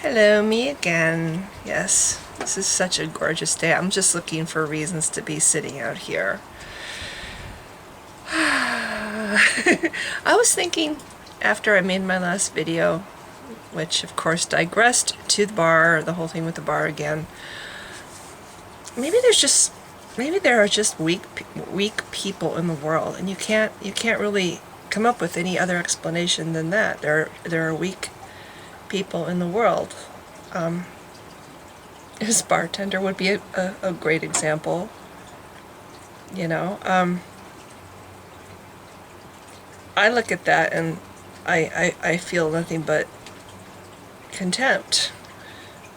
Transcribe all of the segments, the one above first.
Hello, me again. Yes, this is such a gorgeous day. I'm just looking for reasons to be sitting out here. I was thinking after I made my last video, which of course digressed to the bar, the whole thing with the bar again. Maybe there are just weak people in the world, and you can't really come up with any other explanation than that. There are weak people in the world. His bartender would be a great example, you know. I look at that and I feel nothing but contempt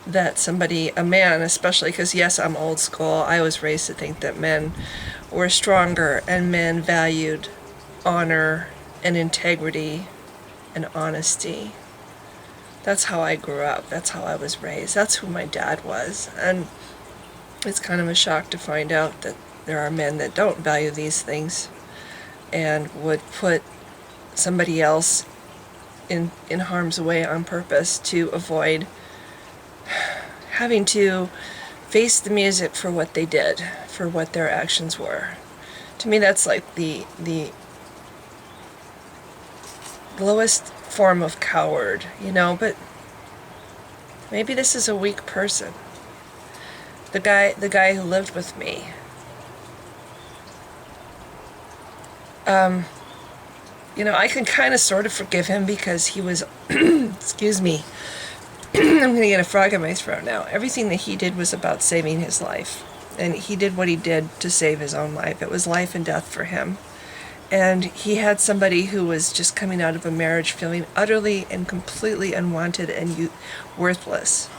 that somebody, a man especially, because yes, I'm old school, I was raised to think that men were stronger and men valued honor and integrity and honesty. That's how I grew up. That's how I was raised. That's who my dad was. And it's kind of a shock to find out that there are men that don't value these things and would put somebody else in harm's way on purpose to avoid having to face the music for what they did, for what their actions were. To me, that's like the lowest form of coward, you know, but maybe this is a weak person. The guy who lived with me. You know, I can kind of sort of forgive him because he was, excuse me, I'm going to get a frog in my throat now. Everything that he did was about saving his life. And he did what he did to save his own life. It was life and death for him. And he had somebody who was just coming out of a marriage feeling utterly and completely unwanted and worthless,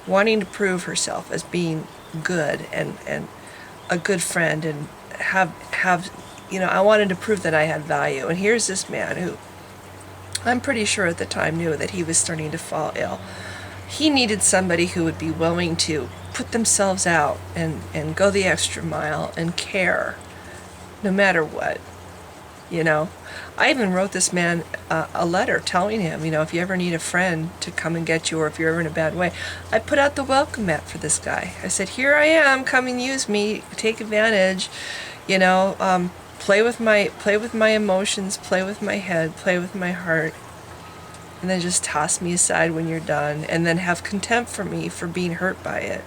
wanting to prove herself as being good and a good friend and have you know, I wanted to prove that I had value. And here's this man who I'm pretty sure at the time knew that he was starting to fall ill. He needed somebody who would be willing to put themselves out and go the extra mile and care no matter what. You know, I even wrote this man a letter telling him, you know, if you ever need a friend to come and get you, or if you're ever in a bad way, I put out the welcome mat for this guy. I said, here I am, come and use me, take advantage, you know, play with my emotions, play with my head, play with my heart, and then just toss me aside when you're done, and then have contempt for me for being hurt by it,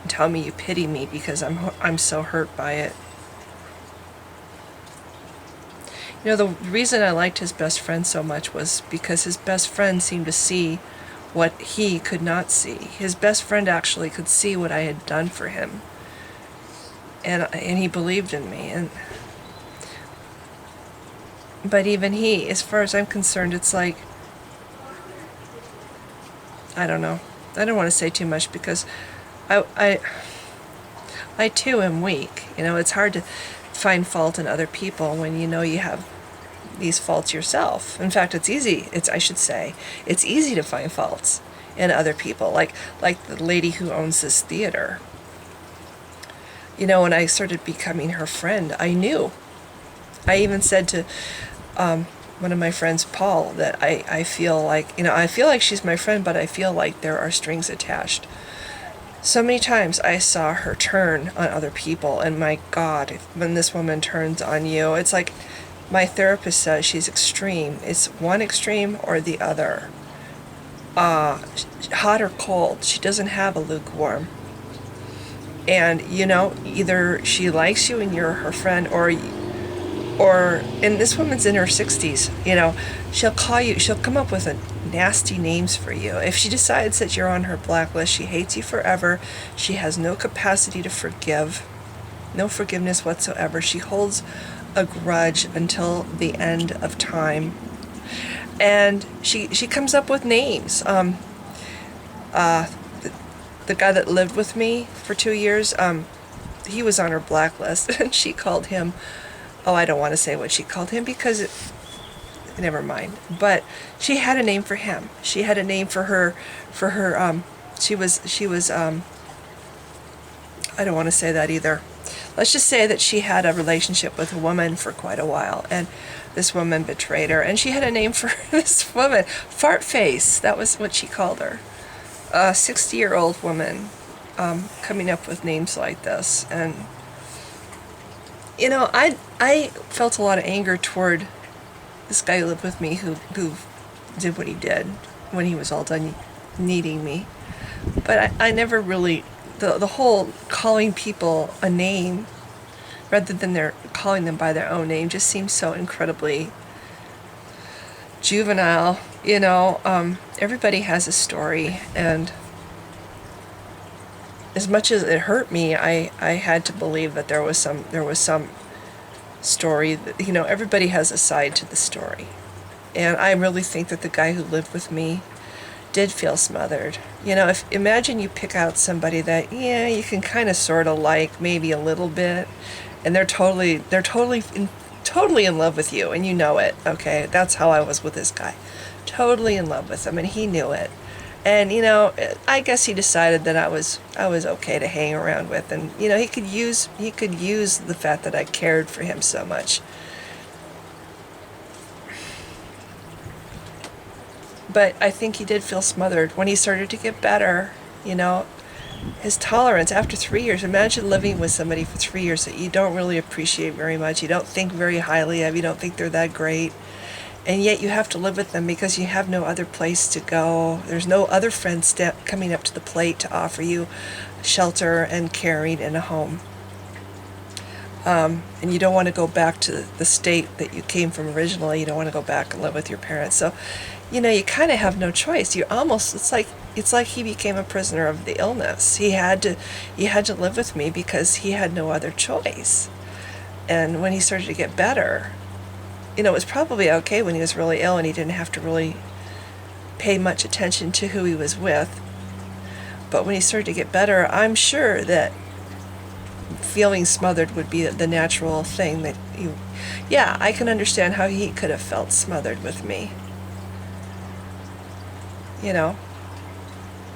and tell me you pity me because I'm so hurt by it. You know, the reason I liked his best friend so much was because his best friend seemed to see what he could not see. His best friend actually could see what I had done for him. And he believed in me. But even he, as far as I'm concerned, it's like, I don't know. I don't want to say too much because I too am weak. You know, it's hard to find fault in other people when you know you have these faults yourself. In fact, it's easy. It's easy to find faults in other people. Like the lady who owns this theater. You know, when I started becoming her friend, I knew. I even said to one of my friends, Paul, that I feel like, you know, I feel like she's my friend, but I feel like there are strings attached. So many times I saw her turn on other people, and my God, when this woman turns on you, it's like my therapist says she's extreme. It's one extreme or the other. Hot or cold. She doesn't have a lukewarm. And, you know, either she likes you and you're her friend, or and this woman's in her 60s, you know, she'll come up with nasty names for you. If she decides that you're on her blacklist, she hates you forever. She has no capacity to forgive, no forgiveness whatsoever. She holds a grudge until the end of time. And she comes up with names. The guy that lived with me for 2 years, he was on her blacklist, and she called him, oh, I don't want to say what she called him because never mind. But she had a name for him. She had a name for her, she was, I don't want to say that either. Let's just say that she had a relationship with a woman for quite a while, and this woman betrayed her, and she had a name for this woman, Fart Face. That was what she called her. a 60-year-old woman coming up with names like this. And, you know, I felt a lot of anger toward this guy who lived with me who did what he did when he was all done needing me. But I never really, the whole calling people a name rather than they're calling them by their own name just seems so incredibly juvenile. You know, everybody has a story, and as much as it hurt me, I had to believe that there was some story that, you know, everybody has a side to the story. And I really think that the guy who lived with me did feel smothered. You know, imagine you pick out somebody that, yeah, you can kind of sort of like maybe a little bit, and they're totally in love with you, and you know it. Okay, that's how I was with this guy, totally in love with him, and he knew it. And, you know, I guess he decided that I was okay to hang around with, and, you know, he could use the fact that I cared for him so much. But I think he did feel smothered when he started to get better. You know, his tolerance after 3 years. Imagine living with somebody for 3 years that you don't really appreciate very much, you don't think very highly of, you don't think they're that great, and yet you have to live with them because you have no other place to go. There's no other friends coming up to the plate to offer you shelter and caring in a home. And you don't want to go back to the state that you came from originally. You don't want to go back and live with your parents. So, you know, you kind of have no choice. It's like he became a prisoner of the illness. He had to live with me because he had no other choice. And when he started to get better, you know, it was probably okay when he was really ill and he didn't have to really pay much attention to who he was with. But when he started to get better, I'm sure that feeling smothered would be the natural thing that yeah, I can understand how he could have felt smothered with me. You know,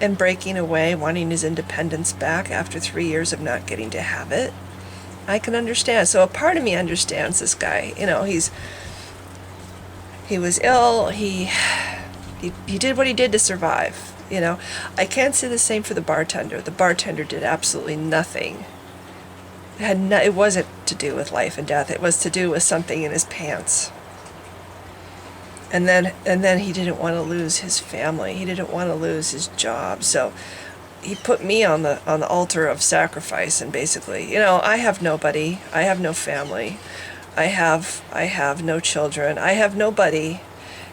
and breaking away, wanting his independence back after 3 years of not getting to have it. I can understand. So a part of me understands this guy. You know, he was ill. He did what he did to survive. You know, I can't say the same for the bartender. The bartender did absolutely nothing. It wasn't to do with life and death. It was to do with something in his pants. And then he didn't want to lose his family. He didn't want to lose his job. So he put me on the altar of sacrifice. And basically, you know, I have nobody. I have no family. I have no children. I have nobody.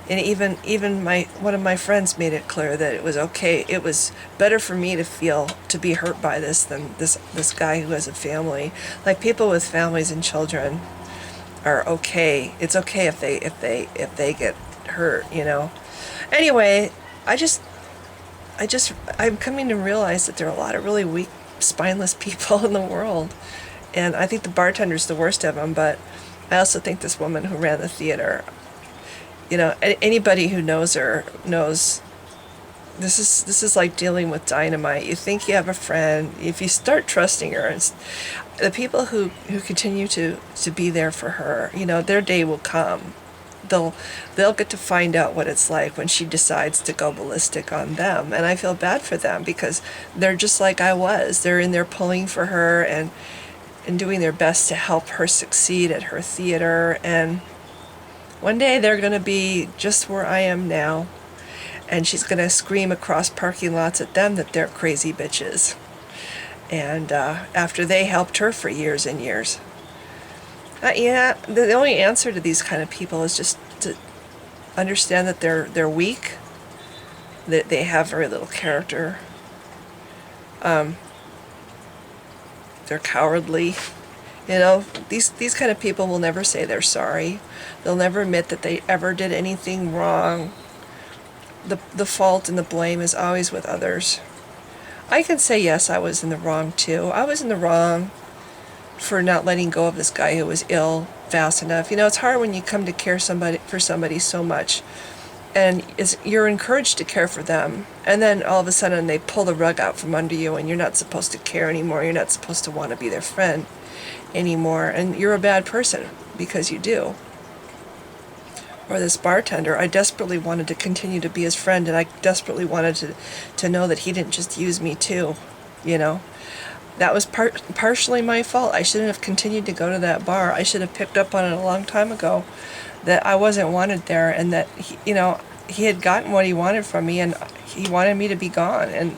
And even one of my friends made it clear that it was okay. It was better for me to be hurt by this than this guy who has a family. Like, people with families and children are okay. It's okay if they get hurt, you know. Anyway, I'm coming to realize that there are a lot of really weak, spineless people in the world, and I think the bartender's the worst of them. But I also think this woman who ran the theater, you know, anybody who knows her knows this is like dealing with dynamite. You think you have a friend. If you start trusting her, and the people who continue to be there for her, you know, their day will come. They'll get to find out what it's like when she decides to go ballistic on them. And I feel bad for them because they're just like I was. They're in there pulling for her and doing their best to help her succeed at her theater. And one day they're going to be just where I am now. And she's going to scream across parking lots at them that they're crazy bitches. And after they helped her for years and years. Yeah, the only answer to these kind of people is just to understand that they're weak, that they have very little character. They're cowardly. You know, these kind of people will never say they're sorry. They'll never admit that they ever did anything wrong. The fault and the blame is always with others. I can say, yes, I was in the wrong too. I was in the wrong for not letting go of this guy who was ill fast enough. You know, it's hard when you come to care for somebody so much, and you're encouraged to care for them, and then all of a sudden they pull the rug out from under you, and you're not supposed to care anymore. You're not supposed to want to be their friend anymore, and you're a bad person because you do. or this bartender. I desperately wanted to continue to be his friend, and I desperately wanted to know that he didn't just use me too, you know. That was partially my fault. I shouldn't have continued to go to that bar. I should have picked up on it a long time ago, that I wasn't wanted there, and that he, you know, he had gotten what he wanted from me, and he wanted me to be gone. And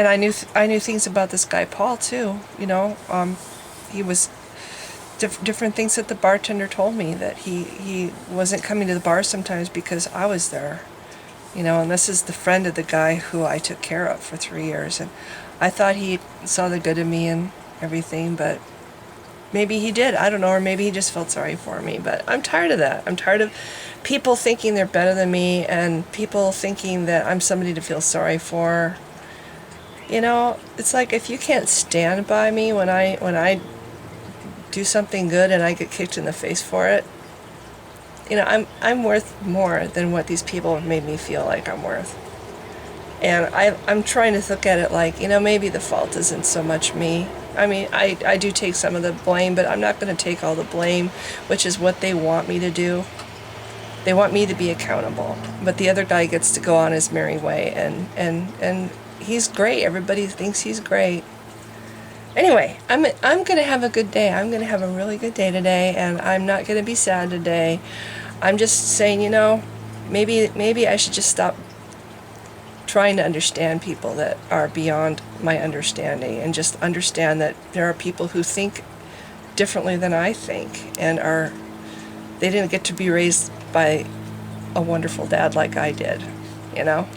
I knew things about this guy Paul too. You know, he was different things that the bartender told me, that he wasn't coming to the bar sometimes because I was there. You know, and this is the friend of the guy who I took care of for 3 years, and I thought he saw the good in me and everything, but maybe he did. I don't know, or maybe he just felt sorry for me. But I'm tired of that. I'm tired of people thinking they're better than me, and people thinking that I'm somebody to feel sorry for. You know, it's like, if you can't stand by me when I do something good and I get kicked in the face for it, you know, I'm worth more than what these people have made me feel like I'm worth. And I'm trying to look at it like, you know, maybe the fault isn't so much me. I mean, I do take some of the blame, but I'm not going to take all the blame, which is what they want me to do. They want me to be accountable, but the other guy gets to go on his merry way, and he's great. Everybody thinks he's great. Anyway, I'm going to have a good day. I'm going to have a really good day today, and I'm not going to be sad today. I'm just saying, you know, maybe I should just stop trying to understand people that are beyond my understanding, and just understand that there are people who think differently than I think, and they didn't get to be raised by a wonderful dad like I did, you know?